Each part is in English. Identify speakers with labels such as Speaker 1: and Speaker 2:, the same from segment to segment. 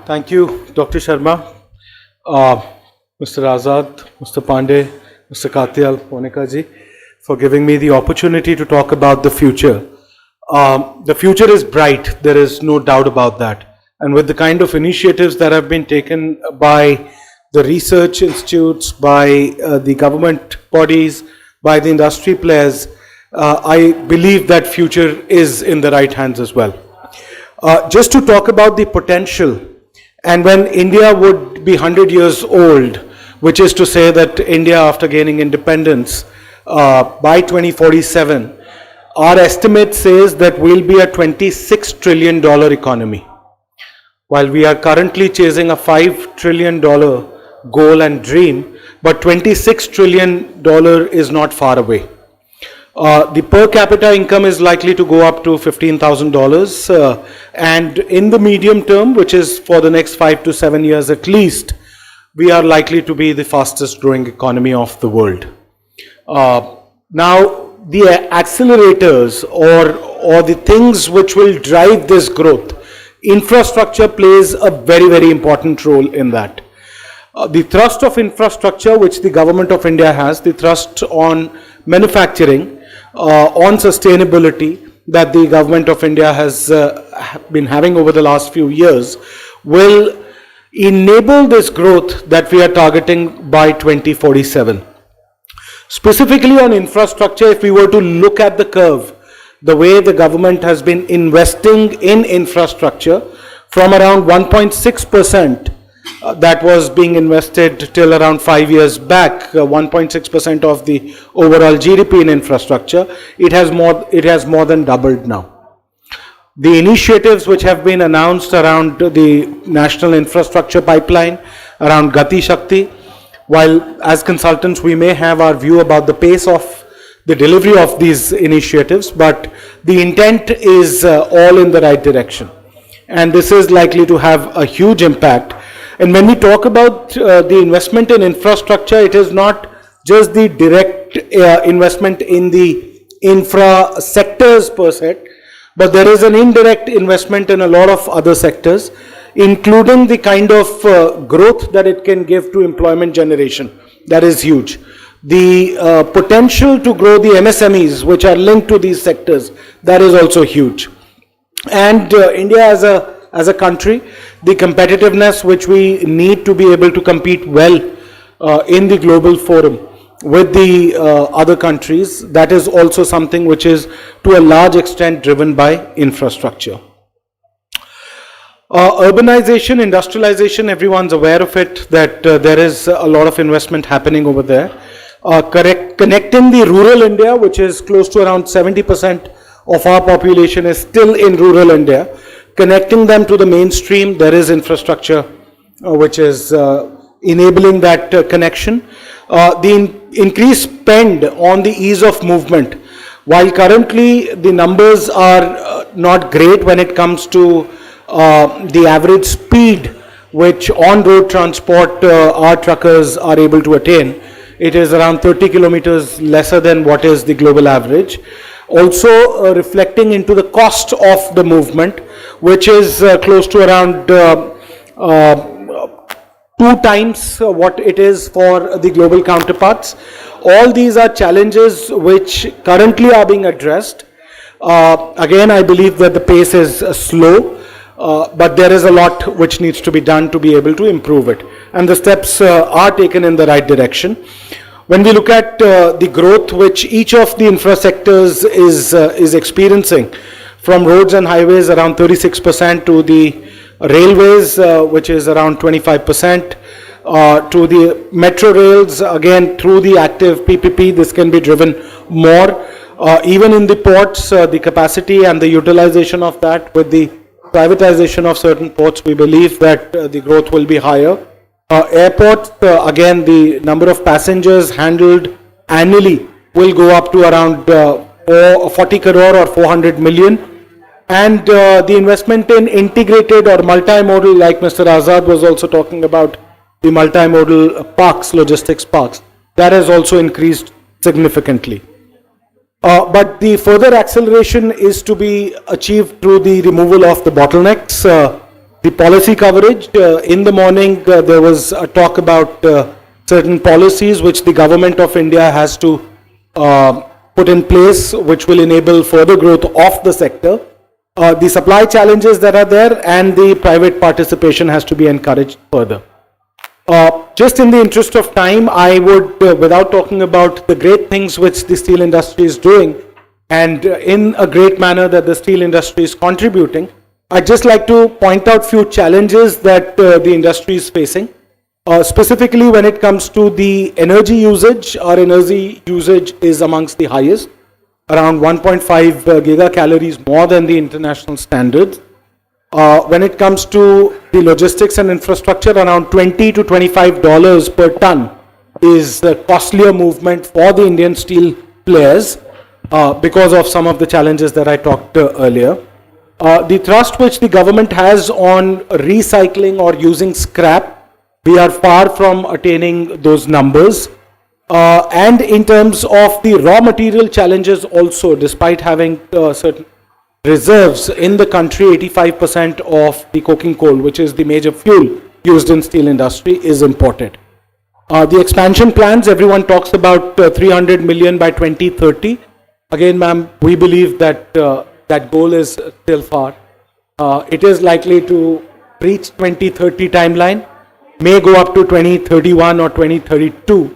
Speaker 1: Thank you, Dr. Sharma, Mr. Azad, Mr. Pandey, Mr. Katyal, Monika ji, for giving me the opportunity to talk about the future. The future is bright, there is no doubt about that. And with the kind of initiatives that have been taken by the research institutes, by the government bodies, by the industry players, I believe that future is in the right hands as well. Just to talk about the potential, and when India would be 100 years old, which is to say that India, after gaining independence by 2047, our estimate says that we'll be a $26 trillion economy. While we are currently chasing a $5 trillion goal and dream, but $26 trillion is not far away. The per capita income is likely to go up to $15,000, and in the medium term, which is for the next 5 to 7 years at least, we are likely to be the fastest growing economy of the world. Now, the accelerators or the things which will drive this growth, infrastructure plays a very, very important role in that. The thrust of infrastructure which the government of India has, the thrust on manufacturing, on sustainability that the government of India has been having over the last few years, will enable this growth that we are targeting by 2047. Specifically on infrastructure, if we were to look at the curve, the way the government has been investing in infrastructure, from around 1.6% that was being invested till around 5 years back, 1.6% of the overall GDP in infrastructure, it has more than doubled now. The initiatives which have been announced around the National Infrastructure Pipeline, around Gati Shakti, while as consultants we may have our view about the pace of the delivery of these initiatives, but the intent is all in the right direction. And this is likely to have a huge impact. And when we talk about the investment in infrastructure, it is not just the direct investment in the infra sectors per se, but there is an indirect investment in a lot of other sectors, including the kind of growth that it can give to employment generation. That is huge. The potential to grow the MSMEs, which are linked to these sectors, that is also huge. And India as a country, the competitiveness which we need to be able to compete well in the global forum with the other countries, that is also something which is to a large extent driven by infrastructure. Urbanization, industrialization, everyone's aware of it, that there is a lot of investment happening over there. Connecting the rural India, which is close to around 70% of our population is still in rural India, connecting them to the mainstream, there is infrastructure which is enabling that connection. The increased spend on the ease of movement, while currently the numbers are not great when it comes to the average speed which on-road transport our truckers are able to attain. It is around 30 kilometers lesser than what is the global average. Also reflecting into the cost of the movement, which is close to around 2 times what it is for the global counterparts. All these are challenges which currently are being addressed. Again, I believe that the pace is slow, but there is a lot which needs to be done to be able to improve it. And the steps are taken in the right direction. When we look at the growth which each of the infra sectors is experiencing, from roads and highways around 36% to the railways, which is around 25%, to the metro rails, again through the active PPP, this can be driven more. Even in the ports, the capacity and the utilization of that with the privatization of certain ports, we believe that the growth will be higher. Airports, again, the number of passengers handled annually will go up to around 40 crore or 400 million. And the investment in integrated or multimodal, like Mr. Azad was also talking about, the multimodal parks, logistics parks, that has also increased significantly. But the further acceleration is to be achieved through the removal of the bottlenecks, The policy coverage, in the morning, there was a talk about certain policies which the government of India has to put in place, which will enable further growth of the sector. The supply challenges that are there and the private participation has to be encouraged further. Just in the interest of time, I would, without talking about the great things which the steel industry is doing, and in a great manner that the steel industry is contributing, I'd just like to point out few challenges that the industry is facing. Specifically when it comes to the energy usage, our energy usage is amongst the highest, around 1.5 gigacalories more than the international standards. When it comes to the logistics and infrastructure, around $20 to $25 per ton is the costlier movement for the Indian steel players because of some of the challenges that I talked earlier. The thrust which the government has on recycling or using scrap, we are far from attaining those numbers. And in terms of the raw material challenges also, despite having certain reserves in the country, 85% of the coking coal, which is the major fuel used in steel industry, is imported. The expansion plans, everyone talks about 300 million by 2030. Again, ma'am, we believe that that goal is still far. It is likely to reach 2030 timeline, may go up to 2031 or 2032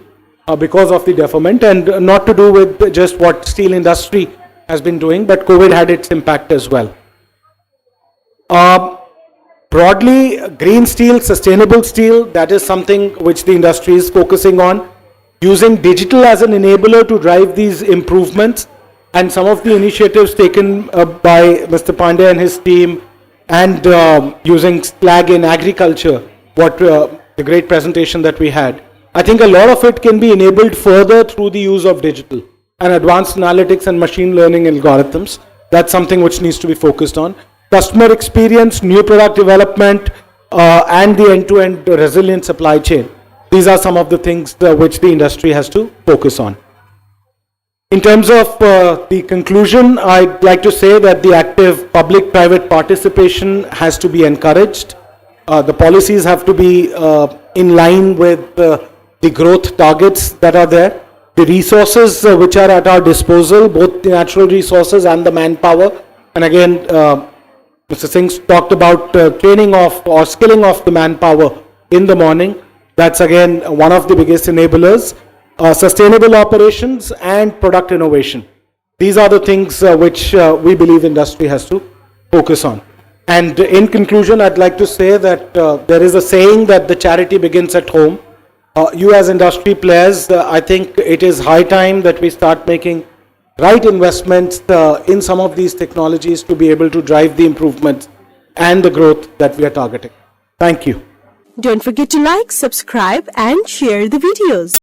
Speaker 1: because of the deferment, and not to do with just what steel industry has been doing, but COVID had its impact as well. Broadly, green steel, sustainable steel, that is something which the industry is focusing on. Using digital as an enabler to drive these improvements, and some of the initiatives taken by Mr. Pandey and his team, and using slag in agriculture, what the great presentation that we had. I think a lot of it can be enabled further through the use of digital and advanced analytics and machine learning algorithms. That's something which needs to be focused on. Customer experience, new product development, and the end-to-end resilient supply chain. These are some of the things which the industry has to focus on. In terms of the conclusion, I'd like to say that the active public-private participation has to be encouraged. The policies have to be in line with the growth targets that are there. The resources which are at our disposal, both the natural resources and the manpower. And again, Mr. Singh talked about training of or skilling of the manpower in the morning. That's again one of the biggest enablers. Sustainable operations and product innovation. These are the things which we believe industry has to focus on. And in conclusion, I'd like to say that there is a saying that the charity begins at home. You as industry players, I think it is high time that we start making right investments in some of these technologies to be able to drive the improvements and the growth that we are targeting. Thank you.
Speaker 2: Don't forget to like, subscribe and share the videos.